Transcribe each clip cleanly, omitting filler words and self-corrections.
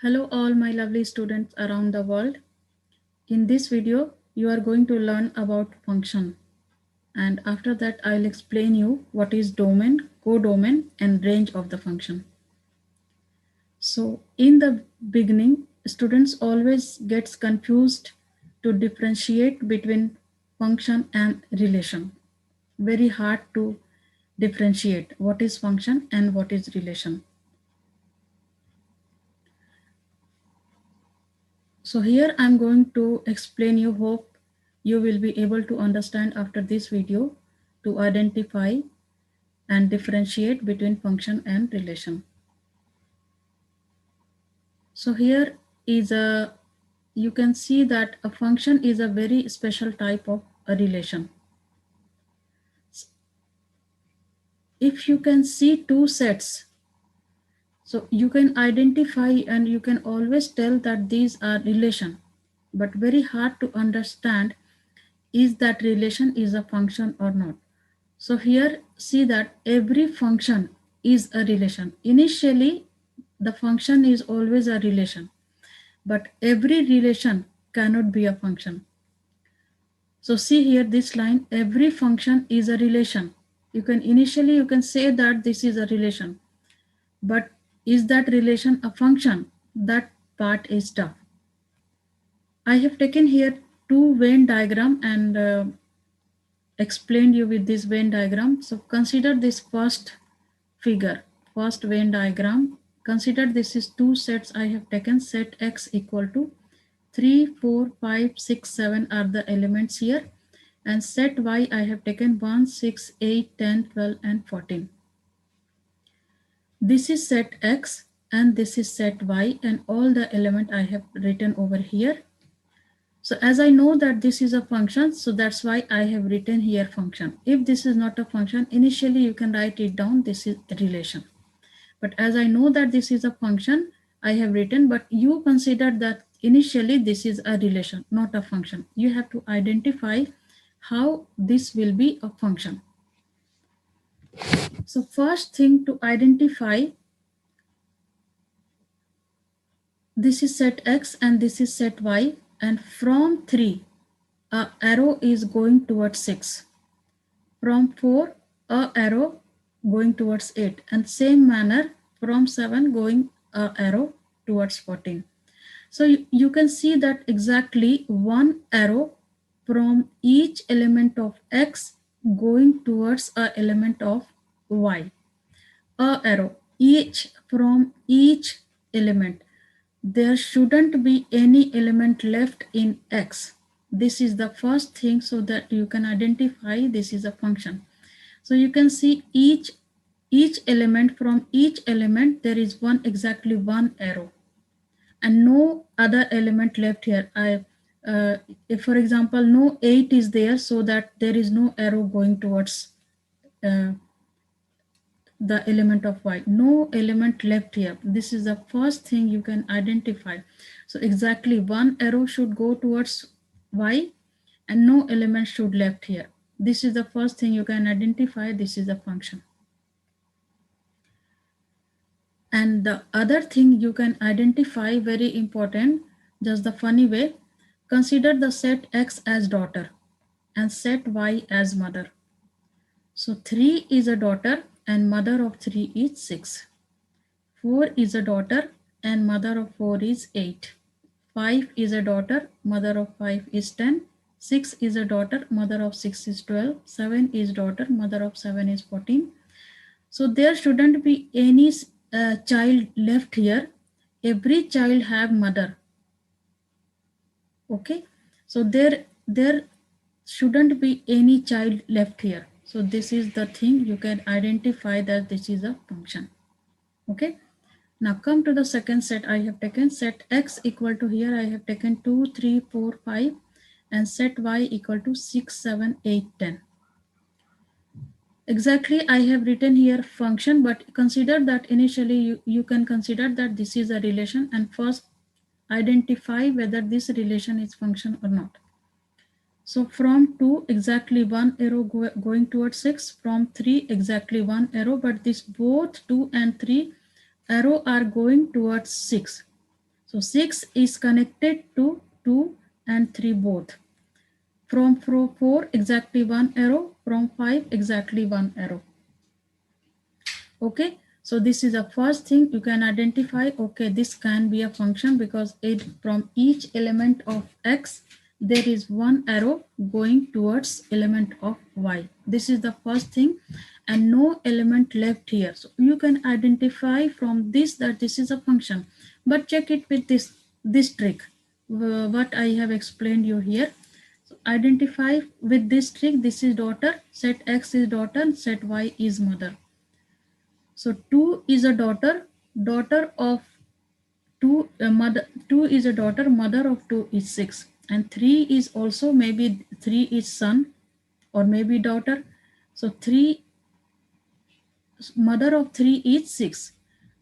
Hello all my lovely students around the world. In this video, you are going to learn about function. And after that, I'll explain you what is domain, codomain and range of the function. So in the beginning, students always gets confused to differentiate between function and relation. Very hard to differentiate what is function and what is relation. So here I'm going to explain you, hope you will be able to understand after this video to identify and differentiate between function and relation. So here is you can see that a function is a very special type of a relation. If you can see two sets, so you can identify and you can always tell that these are relation, but very hard to understand is that relation is a function or not. So here see that every function is a relation. Initially, the function is always a relation, but every relation cannot be a function. So see here this line, every function is a relation. You can say that this is a relation, but is that relation a function? That part is tough. I have taken here two Venn diagram and explained you with this Venn diagram. So consider this first figure, first Venn diagram. Consider this is two sets I have taken. Set X equal to 3, 4, 5, 6, 7 are the elements here, and set Y I have taken 1, 6, 8, 10, 12 and 14. This is set X and this is set Y, and all the element I have written over here. So as I know that this is a function, so that's why I have written here function. If this is not a function, initially you can write it down, this is a relation. But as I know that this is a function, I have written, but you consider that initially this is a relation, not a function. You have to identify how this will be a function. So first thing to identify, this is set X and this is set Y, and from 3, a arrow is going towards 6. From 4, a arrow going towards 8, and same manner from 7 going a arrow towards 14. So you can see that exactly one arrow from each element of X going towards a element of Y. A arrow each from each element. There shouldn't be any element left in X. This is the first thing so that you can identify this is a function. So you can see each element, from each element there is exactly one arrow and no other element left here. If for example no 8 is there, so that there is no arrow going towards uh, the element of Y. No element left here. This is the first thing you can identify. So exactly one arrow should go towards Y and no element should left here. This is the first thing you can identify. This is a function. And the other thing you can identify, very important, just the funny way, consider the set X as daughter and set Y as mother. So 3 is a daughter and mother of 3 is 6. 4 is a daughter and mother of 4 is 8. 5 is a daughter, mother of 5 is 10. 6 is a daughter, mother of 6 is 12. 7 is daughter, mother of 7 is 14. So there shouldn't be any child left here. Every child have mother. Okay, so there shouldn't be any child left here. So this is the thing you can identify that this is a function. Okay, now come to the second set. I have taken set X equal to, here I have taken 2, 3, 4, 5 and set Y equal to 6, 7, 8, 10. Exactly, I have written here function, but consider that initially you can consider that this is a relation and first identify whether this relation is function or not. So from 2 exactly one arrow going towards 6, from 3 exactly one arrow, but this both 2 and 3 arrow are going towards 6. So 6 is connected to 2 and 3 both. From 4 exactly 1 arrow, from 5 exactly 1 arrow. Okay, so this is the first thing you can identify. Okay, this can be a function because it from each element of x there is one arrow going towards element of y. This is the first thing, and no element left here. So you can identify from this that this is a function, but check it with this trick what I have explained you here. So identify with this trick. This is daughter, set x is daughter, set y is mother. So 2 is a daughter, daughter of 2, mother 2 is a daughter, mother of 2 is 6, and 3 is also, maybe 3 is son or maybe daughter. So 3, mother of 3 is 6.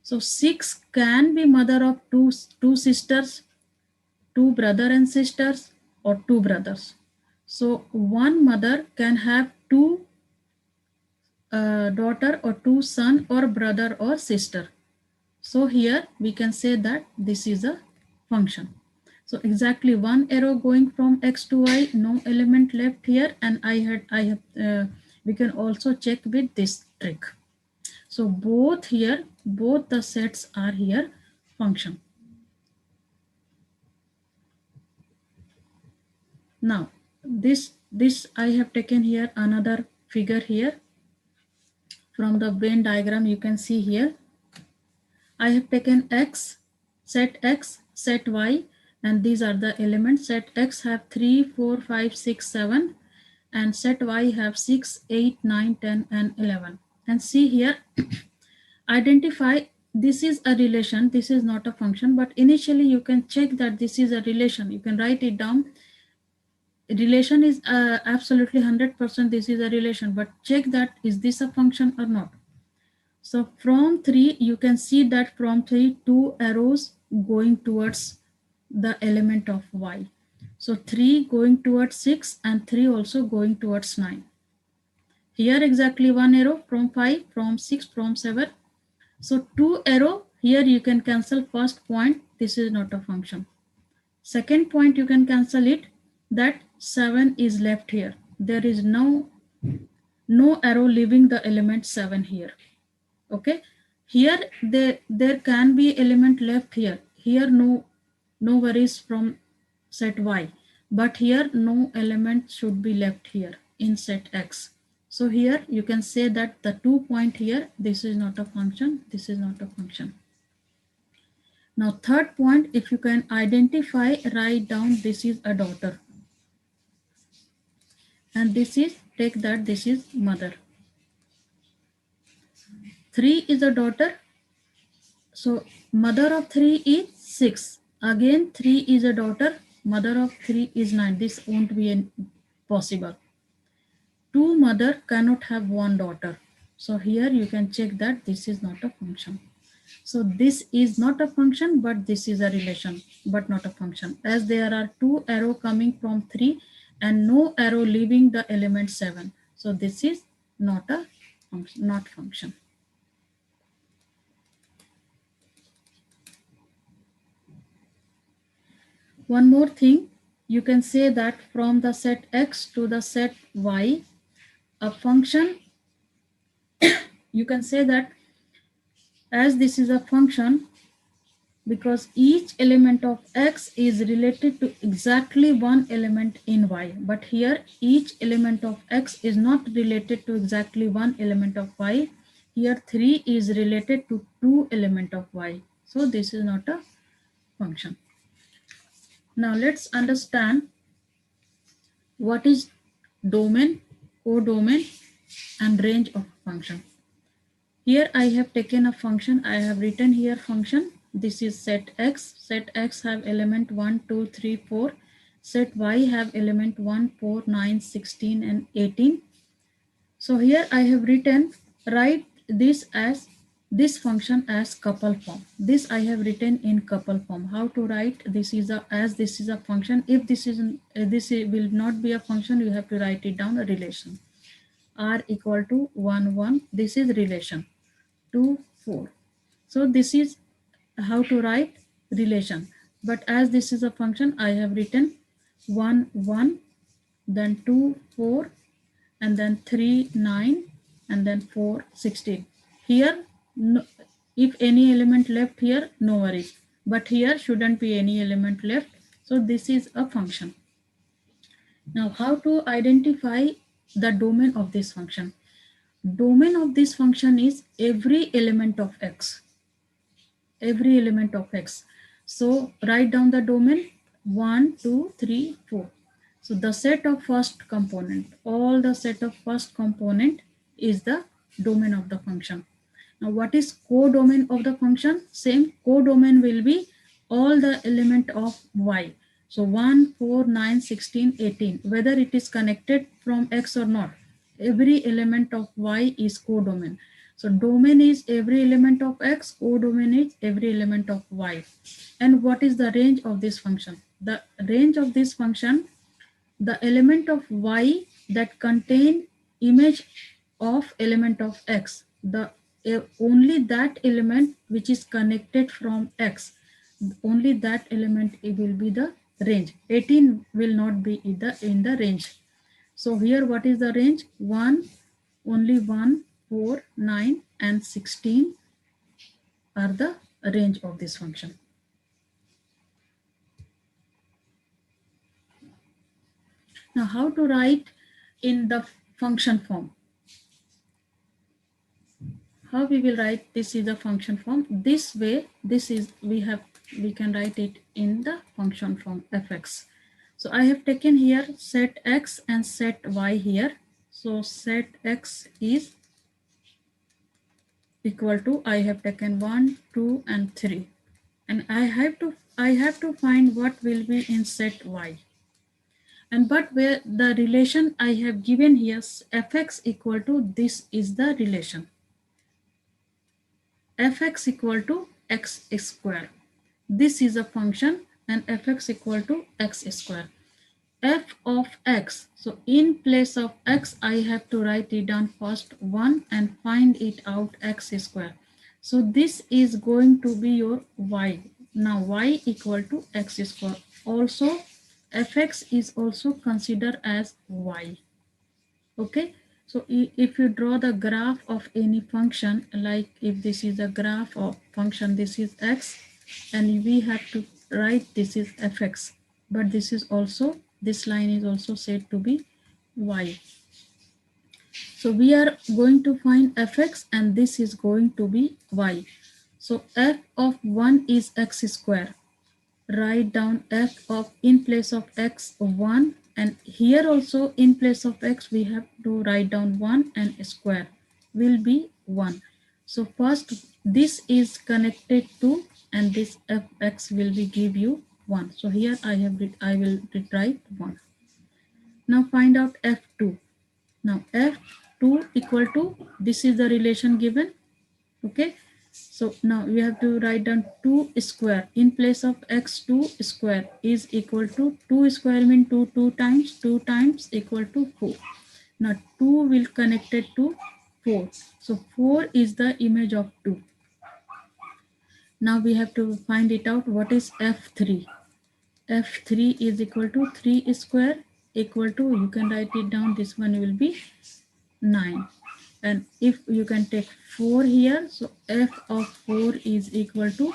So 6 can be mother of two sisters, two brother and sisters, or two brothers. So one mother can have two daughter or two son or brother or sister. So here we can say that this is a function. So exactly one arrow going from x to y, no element left here, and I have we can also check with this trick. So both here, both the sets are here function. Now this I have taken here another figure here from the Venn diagram. You can see here I have taken x, set y, and these are the elements. Set x have 3, 4, 5, 6, 7, and set y have 6, 8, 9, 10, and 11. And see here, identify this is a relation, this is not a function, but initially you can check that this is a relation. You can write it down. Relation is absolutely 100% this is a relation, but check that is this a function or not. So from 3, you can see that from 3, 2 arrows going towards the element of y. So 3 going towards 6 and 3 also going towards 9. Here exactly one arrow from 5, from 6, from 7. So 2 arrow, here you can cancel first point, this is not a function. Second point you can cancel it, that 7 is left here. There is no arrow leaving the element 7 here. Okay, here there can be element left here no worries from set y, but here no element should be left here in set x. So here you can say that the 2 point here, this is not a function, this is not a function. Now third point, if you can identify, write down this is a daughter, and this is, take that this is mother. 3 is a daughter. So mother of 3 is 6. Again 3 is a daughter. Mother of 3 is 9. This won't be possible. Two mother cannot have one daughter. So here you can check that this is not a function. So this is not a function, but this is a relation, but not a function, as there are two arrow coming from 3 and no arrow leaving the element 7. So this is not a function, not function. One more thing, you can say that from the set x to the set y, a function, you can say that as this is a function, because each element of x is related to exactly one element in y. But here each element of x is not related to exactly one element of y. Here 3 is related to two element of y. So this is not a function. Now let's understand what is domain, codomain, and range of function. Here I have taken a function, I have written here function. This is set x. Set x have element 1, 2, 3, 4. Set y have element 1, 4, 9, 16, and 18. So here I have written, write this function as couple form. This I have written in couple form. How to write this is a, as this is a function. If this is this will not be a function, you have to write it down a relation. R equal to 1, 1. This is relation. 2, 4. So this is how to write relation. But as this is a function, I have written 1 1, then 2 4, and then 3 9, and then 4 16. Here no, if any element left here, no worries, but here shouldn't be any element left, so this is a function. Now how to identify the domain of this function? Domain of this function is every element of x, every element of x. So write down the domain 1 2 3 4. So the set of first component, all the set of first component is the domain of the function. Now what is codomain of the function? Same, codomain will be all the element of y. So 1 4 9 16 18, whether it is connected from x or not, every element of y is codomain. So domain is every element of x, codomain is every element of y. And what is the range of this function? The range of this function, the element of y that contain image of element of x, the only that element which is connected from x, only that element, it will be the range. 18 will not be in the range. So here what is the range? 1, only 1 4 9 and 16 are the range of this function. Now how to write in the function form? How we will write this is the function form? This way, this is we can write it in the function form fx. So I have taken here set x and set y here. So set x is equal to, I have taken 1 2 and 3, and I have to find what will be in set y. And but where the relation I have given here, fx equal to, this is the relation, fx equal to x square. This is a function, and fx equal to x square. F of x, so in place of x I have to write it down first 1 and find it out x square. So this is going to be your y. Now y equal to x square. Also fx is also considered as y. Okay, so if you draw the graph of any function, like if this is a graph of function, this is x, and we have to write this is fx, but this is also, this line is also said to be y. So we are going to find fx, and this is going to be y. So f of 1 is x square. Write down f of, in place of x 1, and here also in place of x we have to write down 1 and square will be 1. So first this is connected to, and this fx will be give you 1. So here I will write 1. Now find out f2. Now f2 equal to, this is the relation given. Okay, so now we have to write down 2 square. In place of x, 2 square is equal to, 2 square mean 2 times, 2 times equal to 4. Now 2 will connect it to 4. So 4 is the image of 2. Now we have to find it out. What is f3? f3 is equal to 3 square equal to, you can write it down, this one will be 9. And if you can take 4 here, so f of 4 is equal to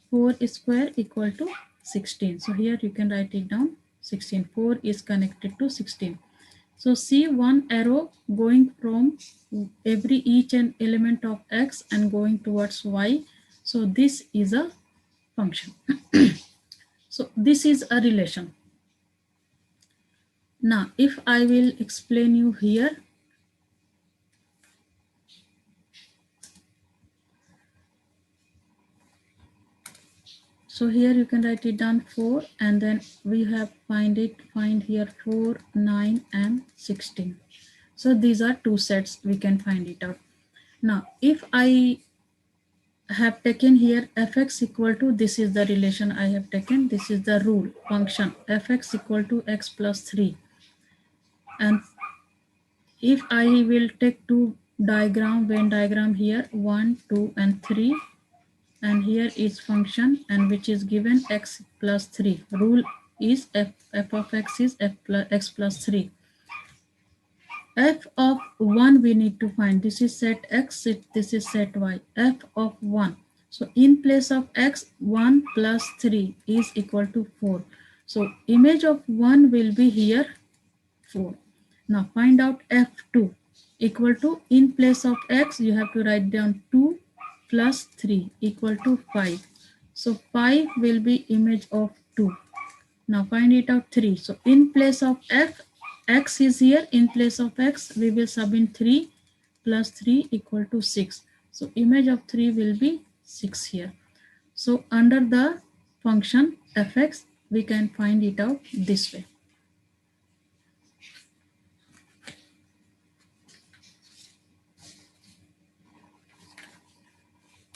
4 square equal to 16. So here you can write it down 16. 4 is connected to 16. So see one arrow going from each and element of x and going towards y. So this is a function. So this is a relation. Now if I will explain you here, so here you can write it down 4, and then we have find here 4 9 and 16. So these are two sets, we can find it out. Now if I have taken here fx equal to, this is the relation I have taken, this is the rule function, fx equal to x plus 3. And if I will take two diagram, Venn diagram here, 1 2 and 3, and here is function, and which is given x plus 3. Rule is f of x is x plus 3. F of 1 we need to find. This is set x, this is set y. F of 1. So in place of x, 1 plus 3 is equal to 4. So image of 1 will be here 4. Now find out F2 equal to, in place of x you have to write down 2 plus 3 equal to 5. So 5 will be image of 2. Now find it out 3. So in place of f, x is here. In place of x, we will sub in 3 plus 3 equal to 6. So image of 3 will be 6 here. So under the function fx, we can find it out this way.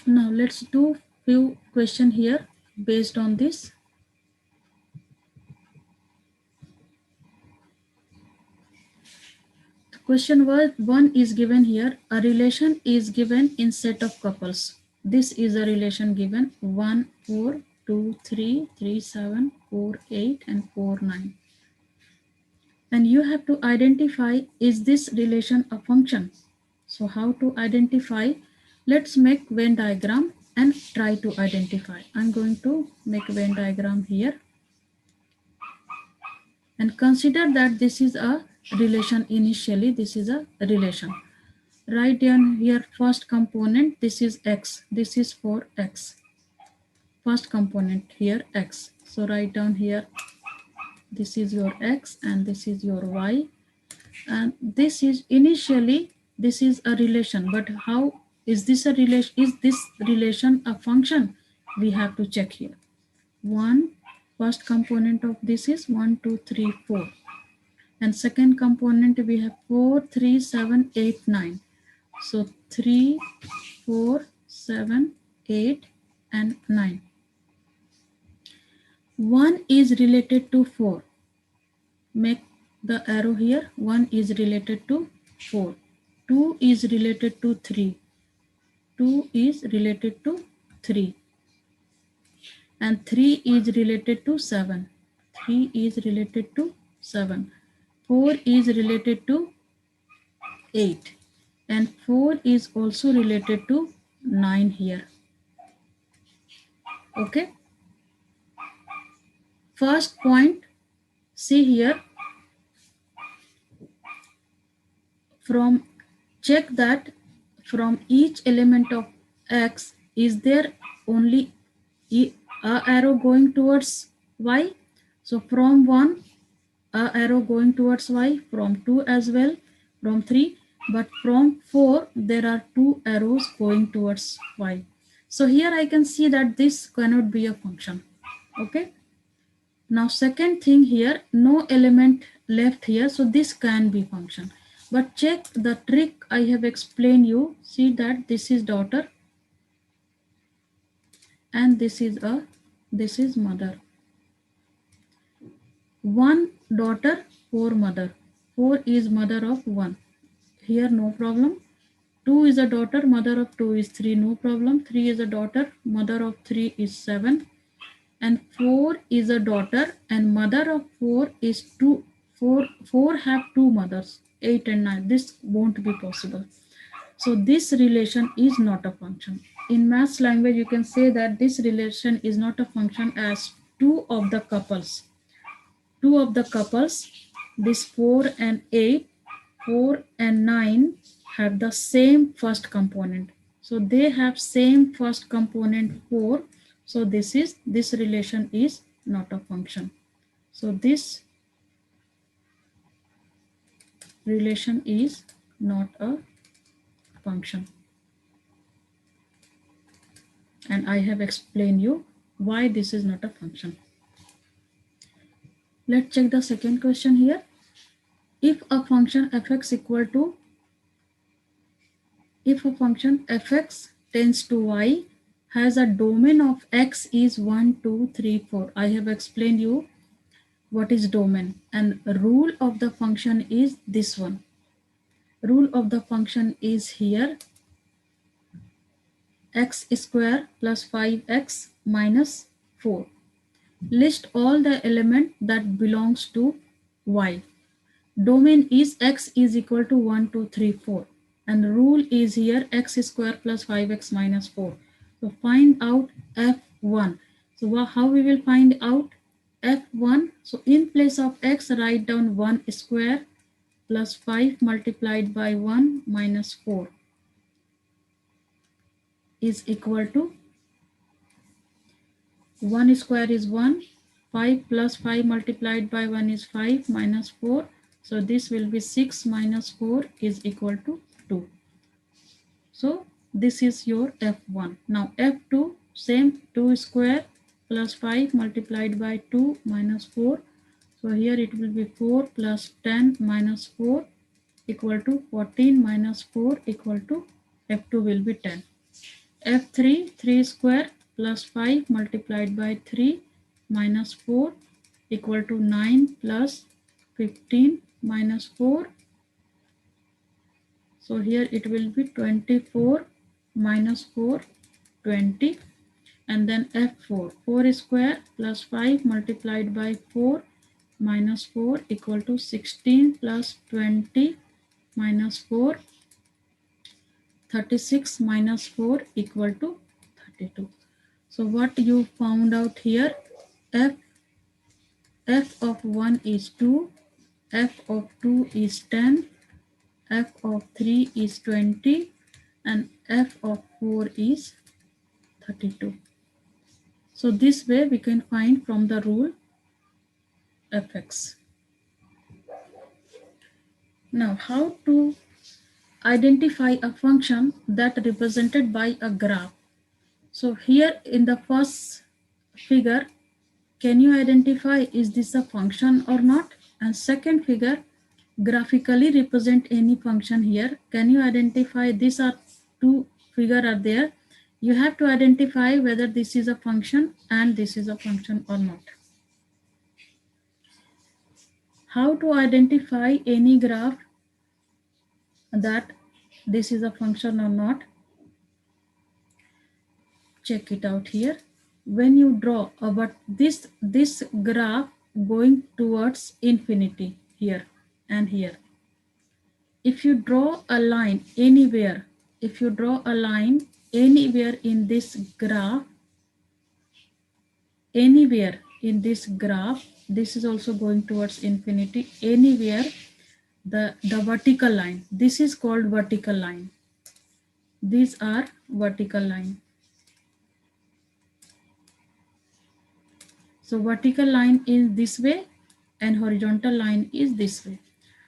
Now let's do few question here based on this. Question 1 is given here. A relation is given in set of couples. This is a relation given 1, 4, 2, 3, 3, 7, 4, 8 and 4, 9. And you have to identify, is this relation a function? So how to identify? Let's make Venn diagram and try to identify. I'm going to make a Venn diagram here. And consider that this is a relation initially. This is a relation. Write down here first component. This is x. This is for x. First component here x. So write down here. This is your x and this is your y. And this is initially, this is a relation. But how is this a relation? Is this relation a function? We have to check here. First component of this is 1, 2, 3, 4. And second component we have 4, 3, 7, 8, 9. So 3, 4, 7, 8 and 9. 1 is related to 4. Make the arrow here. 1 is related to 4. 2 is related to 3. 2 is related to 3. And 3 is related to 7. 3 is related to 7. 4 is related to 8. And 4 is also related to 9 here. Okay. First point, see here, from check that from each element of x, is there only a arrow going towards y? So from 1, a arrow going towards y, from 2 as well, from 3, but from 4 there are 2 arrows going towards y. So here I can see that this cannot be a function. Okay. Now second thing here, no element left here, so this can be function. But check the trick I have explained you. See that this is daughter and this is mother. 1 daughter, 4 mother. 4 is mother of 1. Here no problem. 2 is a daughter, mother of 2 is 3, no problem. 3 is a daughter, mother of 3 is 7. And 4 is a daughter and mother of 4 is 2. 4 have 2 mothers, 8 and 9. This won't be possible. So this relation is not a function. In maths language, you can say that this relation is not a function as two of the couples, this 4 and 8, 4 and 9 have the same first component. So they have same first component 4. So this relation is not a function. So this relation is not a function. And I have explained you why this is not a function. Let's check the second question here. If a function fx equal to, if a function fx tends to y has a domain of x is 1, 2, 3, 4. I have explained you what is domain, and rule of the function is this one. Rule of the function is here. x square plus 5x minus 4. List all the elements that belongs to y. Domain is x is equal to 1, 2, 3, 4. And the rule is here x square plus 5x minus 4. So find out f1. So how we will find out f1? So in place of x, write down 1 square plus 5 multiplied by 1 minus 4 is equal to 1 square is 1, 5 plus 5 multiplied by 1 is 5 minus 4. So this will be 6 minus 4 is equal to 2. So this is your f1. Now f2, same 2 square plus 5 multiplied by 2 minus 4. So here it will be 4 plus 10 minus 4 equal to 14 minus 4 equal to f2 will be 10. f3, 3 square plus 5 multiplied by 3 minus 4 equal to 9 plus 15 minus 4. So here it will be 24 minus 4, 20. And then f4, 4 square plus 5 multiplied by 4 minus 4 equal to 16 plus 20 minus 4, 36 minus 4 equal to 32. So what you found out here, f of 1 is 2, f of 2 is 10, f of 3 is 20, and f of 4 is 32. So this way we can find from the rule fx. Now how to identify a function that represented by a graph. So here in the first figure, can you identify is this a function or not? And second figure, graphically represent any function here. Can you identify these are two figure are there? You have to identify whether this is a function and this is a function or not. How to identify any graph that this is a function or not? Check it out here. When you draw but this graph going towards infinity here and here. If you draw a line anywhere, if you draw a line anywhere in this graph, anywhere in this graph, this is also going towards infinity, anywhere the vertical line, this is called vertical line. These are vertical line. So vertical line is this way and horizontal line is this way.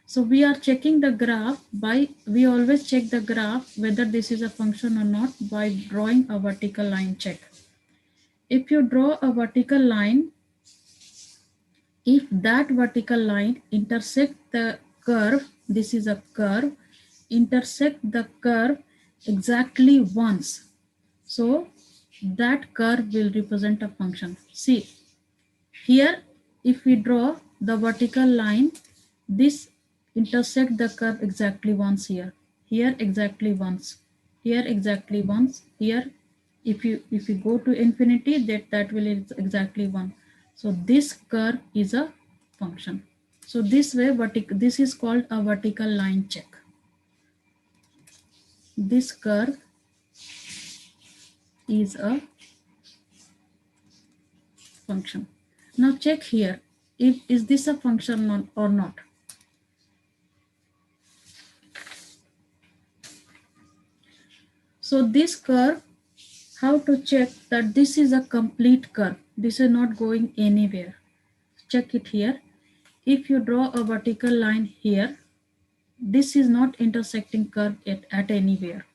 So we are checking the graph by, we always check the graph whether this is a function or not by drawing a vertical line check. If you draw a vertical line, if that vertical line intersect the curve, this is a curve, intersect the curve exactly once. So that curve will represent a function. See, here if we draw the vertical line, this intersect the curve exactly once here, here exactly once, here exactly once, here if you go to infinity that will exactly one. So this curve is a function. So this way this is called a vertical line check. This curve is a function. Now check here, if is this a function or not. So this curve, how to check that this is a complete curve, this is not going anywhere. Check it here. If you draw a vertical line here, this is not intersecting curve at anywhere.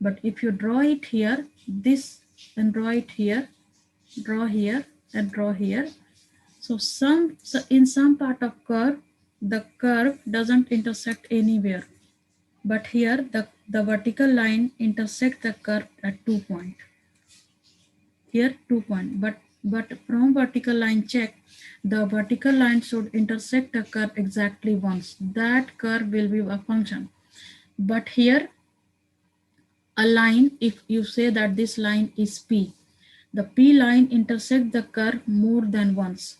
But if you draw it here, this and draw it here, draw here and draw here. So in some part of curve, the curve doesn't intersect anywhere. But here the vertical line intersect the curve at 2 points. Here 2 points. But from vertical line check, the vertical line should intersect the curve exactly once. That curve will be a function. But here a line, if you say that this line is P, the P line intersect the curve more than once.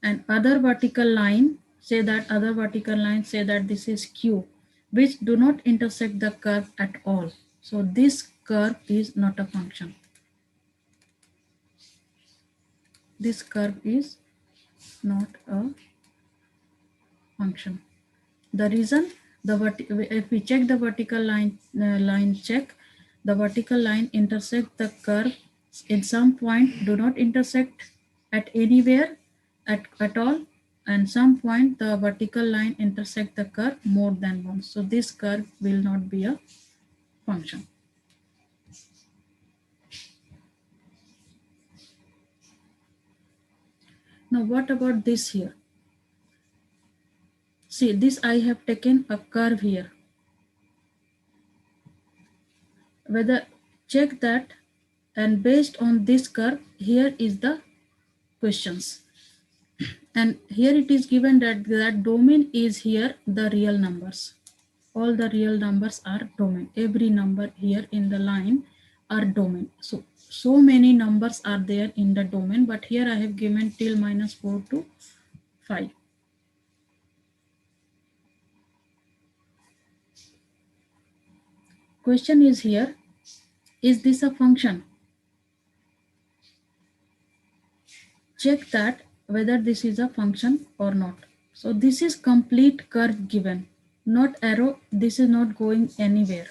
And other vertical line, say that this is Q, which do not intersect the curve at all. So this curve is not a function. This curve is not a function. The reason, if we check the vertical line check, the vertical line intersect the curve in some point, do not intersect at anywhere at all, and some point the vertical line intersect the curve more than once. So this curve will not be a function. Now what about this here? See, this I have taken a curve here. Whether check that, and based on this curve, here is the questions. And here it is given that domain is here the real numbers. All the real numbers are domain. Every number here in the line are domain. So many numbers are there in the domain, but here I have given till -4 to 5. Question is here, is this a function? Check that whether this is a function or not. So this is complete curve given, not arrow. This is not going anywhere.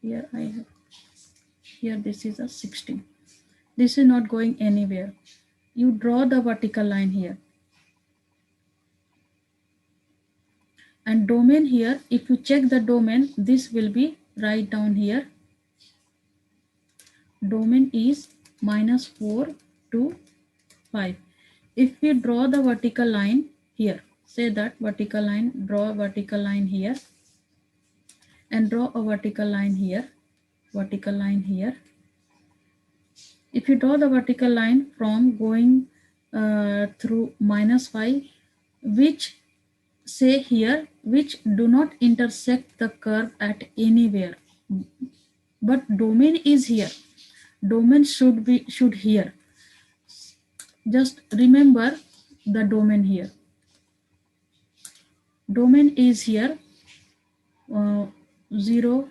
Here I have, here this is a 16. This is not going anywhere. You draw the vertical line here. And domain here, if you check the domain, this will be right down here. Domain is -4 to 5. If we draw the vertical line here, say that vertical line, draw a vertical line here, and draw a vertical line here, vertical line here. If you draw the vertical line from going through -5, which say here, which do not intersect the curve at anywhere, but domain is here. Domain should here. Just remember the domain here. Domain is here 0,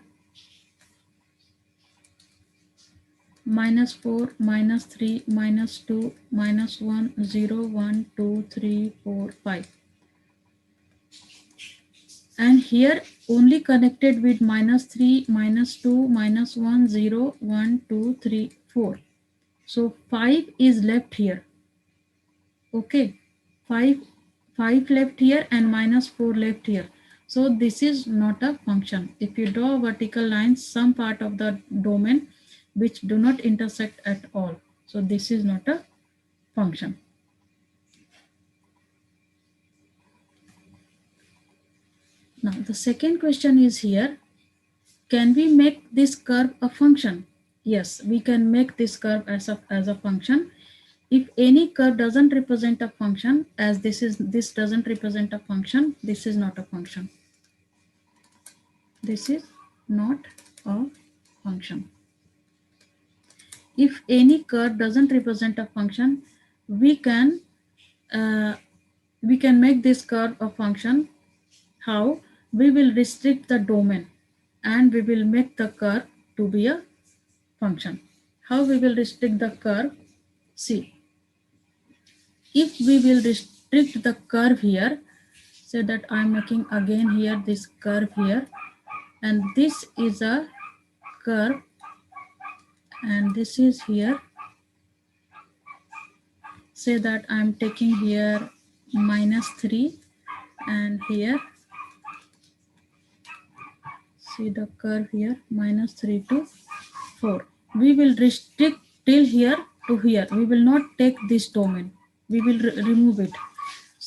-4, -3, -2, -1, 0, 1, 2, 3, 4, 5. And here only connected with -3, -2, -1, 0, 1, 2, 3, 4. So 5 is left here. Okay, 5 left here and -4 left here. So this is not a function. If you draw a vertical line, some part of the domain which do not intersect at all. So this is not a function. Now the second question is here, can we make this curve a function? Yes, we can make this curve as a function. If any curve doesn't represent a function, as this doesn't represent a function, this is not a function. This is not a function. If any curve doesn't represent a function, we can make this curve a function. How? We will restrict the domain and we will make the curve to be a function. How we will restrict the curve? See, if we will restrict the curve here, say that I'm making again here this curve here, and this is a curve, and this is here. Say that I'm taking here -3, and here, see the curve here, -3 to 4. We will restrict till here to here. We will not take this domain. We will remove it.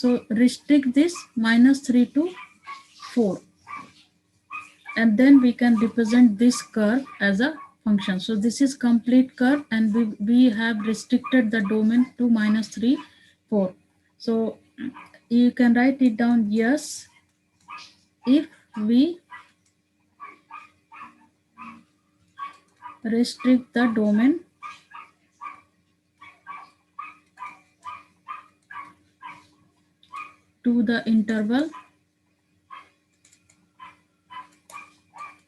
So restrict this -3 to 4. And then we can represent this curve as a function. So this is complete curve, and we have restricted the domain to -3, 4. So you can write it down. Yes, if we restrict the domain to the interval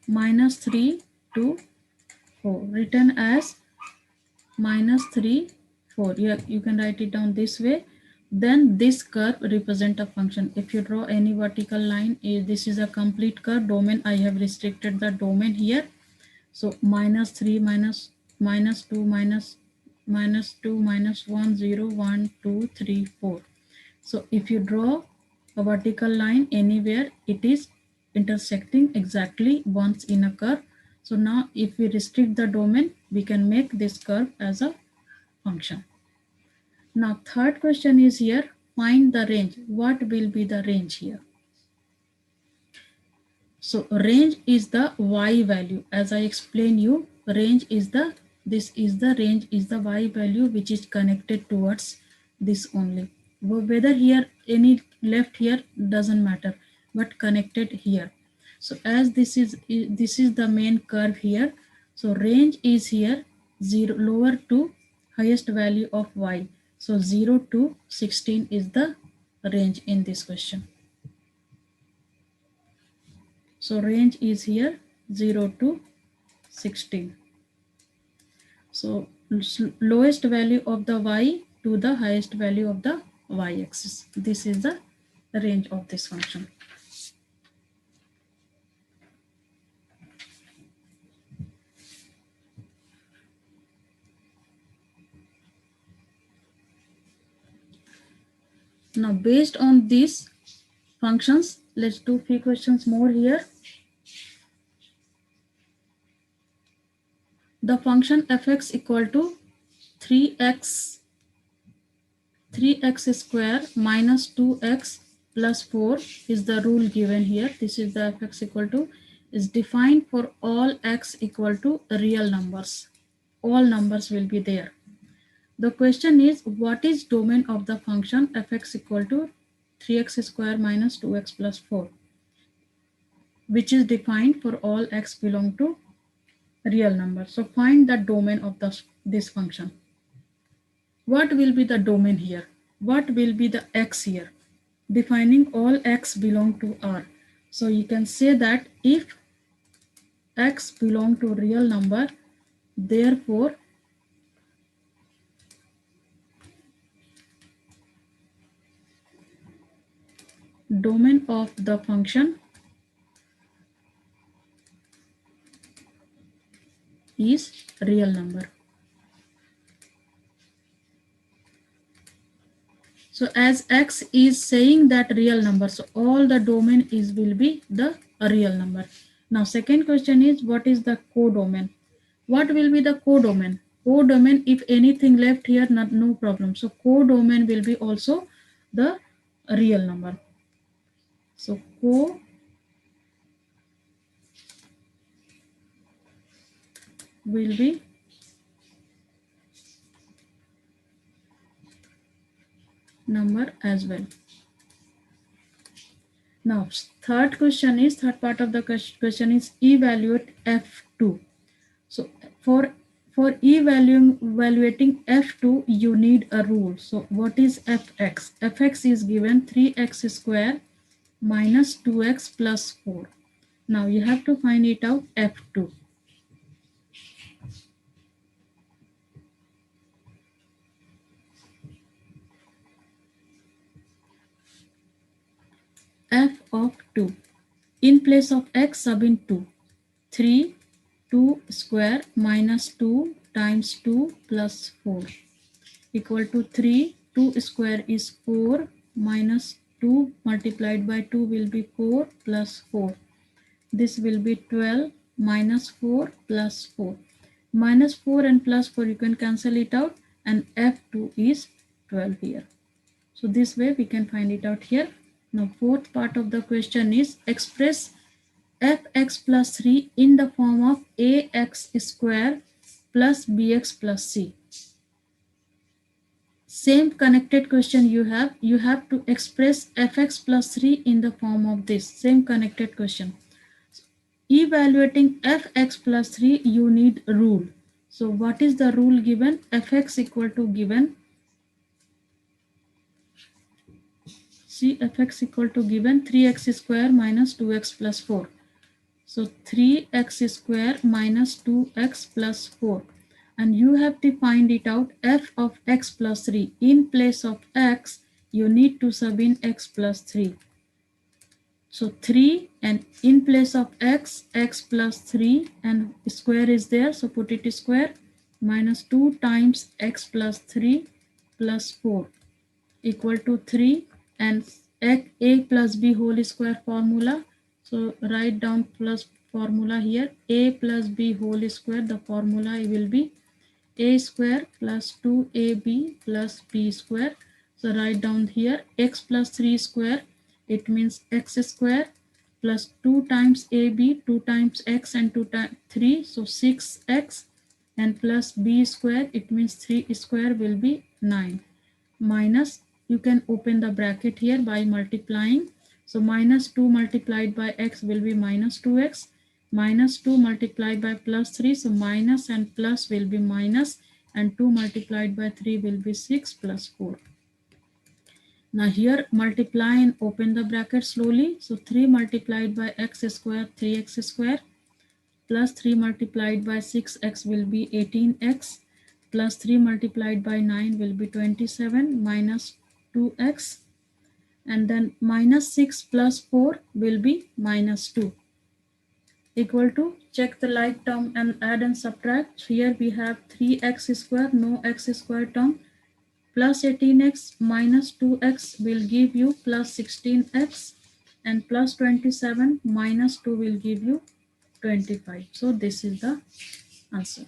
-3 to 4, written as -3, 4. You can write it down this way. Then this curve represent a function. If you draw any vertical line, this is a complete curve domain. I have restricted the domain here. So -3 -2 -2 -1 0 1 2 3 4. So if you draw a vertical line anywhere, it is intersecting exactly once in a curve. So now if we restrict the domain, we can make this curve as a function. Now third question is here, find the range. What will be the range here? So range is the y value. As I explained you, range is the, this is the range is the y value which is connected towards this only. Whether here any left here doesn't matter, but connected here. So as this is the main curve here. So range is here 0 lower to highest value of y. So 0 to 16 is the range in this question. So range is here 0 to 16. So lowest value of the y to the highest value of the y-axis. This is the range of this function. Now based on these functions, let's do few questions more here. The function fx equal to 3x square minus 2x plus 4 is the rule given here. This is the fx equal to is defined for all x equal to real numbers. All numbers will be there. The question is, what is domain of the function fx equal to 3x square minus 2x plus 4, which is defined for all x belong to real number. So find the domain of this function. What will be the domain here? What will be the x here? Defining all x belong to R. So you can say that if x belong to real number, therefore domain of the function is real number. So as x is saying that real number, so all the domain is will be the real number. Now second question is, what is the codomain? What will be the codomain? Codomain, if anything left here, no problem. So codomain will be also the real number. So co will be number as well. Now third part of the question is evaluate f2. So for evaluating f2, you need a rule. So what is fx? Fx is given 3x square minus 2x plus 4. Now you have to find it out f2. F of 2. In place of x, sub in 2. 3, 2 square minus 2 times 2 plus 4 equal to 3. 2 square is 4 minus 2 multiplied by 2 will be 4 plus 4. This will be 12 minus 4 plus 4. Minus 4 and plus 4 you can cancel it out, and f2 is 12 here. So this way we can find it out here. Now fourth part of the question is, express fx plus 3 in the form of ax square plus bx plus c. Same connected question you have to express fx plus 3 in the form of this same connected question. evaluating fx plus 3, you need rule. So what is the rule given? Fx equal to given, see, fx equal to given 3x square minus 2x plus 4. So 3x square minus 2x plus 4. And you have to find it out, f of x plus 3. In place of x, you need to sub in x plus 3. So 3, and in place of x, x plus 3, and square is there, so put it square, minus 2 times x plus 3 plus 4 equal to 3, and a plus b whole square formula. So write down plus formula here, a plus b whole square, the formula will be a square plus 2ab plus b square. So write down here x plus 3 square, it means x square plus 2 times ab, 2 times x and 2 times 3, so 6x, and plus b square, it means 3 square will be 9, minus, you can open the bracket here by multiplying. So minus 2 multiplied by x will be minus 2x, minus 2 multiplied by plus 3, so minus and plus will be minus, and 2 multiplied by 3 will be 6 plus 4. Now here multiply and open the bracket slowly. So 3 multiplied by x square, 3x square, plus 3 multiplied by 6x will be 18x, plus 3 multiplied by 9 will be 27, minus 2x, and then minus 6 plus 4 will be minus 2, equal to, check the like term and add and subtract. Here we have 3x square, no x square term, plus 18x minus 2x will give you plus 16x, and plus 27 minus 2 will give you 25. So this is the answer.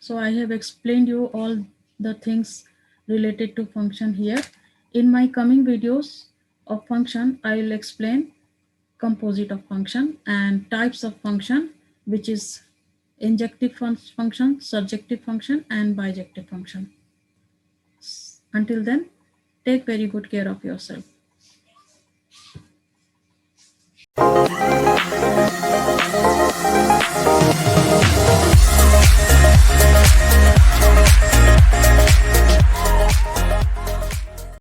So I have explained you all the things related to function here. In my coming videos of function, I will explain composite of function and types of function, which is injective function, surjective function, and bijective function. Until then, take very good care of yourself.